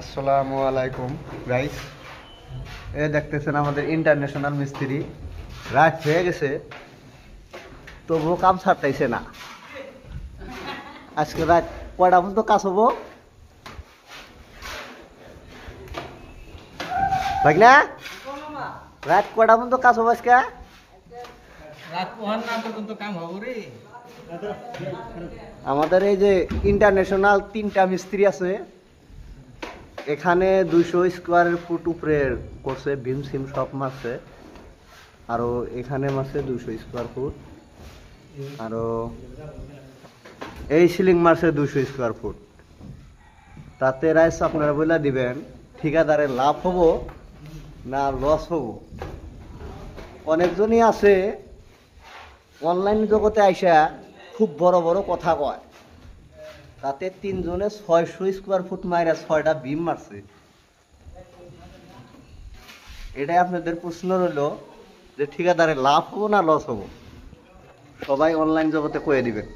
আসসালামু আলাইকুম গাইস। দেখতেছেন আমাদের ইন্টারন্যাশনাল মিস্ত্রি রাত হয়ে গেছে, তবুও কাম ছাড়তেছে না। আজকে রাত কয়টা পর্যন্ত কাজ হবো ভাই না? রাত কয়টা পর্যন্ত কাজ হবো আজকে? আমাদের এই যে ইন্টারন্যাশনাল 3টা মিস্ত্রি আছে, এখানে 200 স্কোয়ার ফুট উপরে করছে, ভীম সিম সব মারছে। আরো এখানে মারছে 200 স্কোয়ার ফুট, আরো এই সিলিং মারছে 200 স্কোয়ার ফুট। তাতে রাইস আপনারা বলে দিবেন ঠিকাদারের লাভ হবো না লস হবো। অনেকজনই আছে অনলাইন জগতে আইসা খুব বড় বড় কথা কয়, তাতে 3 জনে 600 স্কোয়ার ফুট মাইরা 6টা বিম মারছে। এটাই আপনাদের প্রশ্ন রইল যে ঠিকাদারের লাভ হবো না লস হবো, সবাই অনলাইন জগতে কয়ে দিবেন।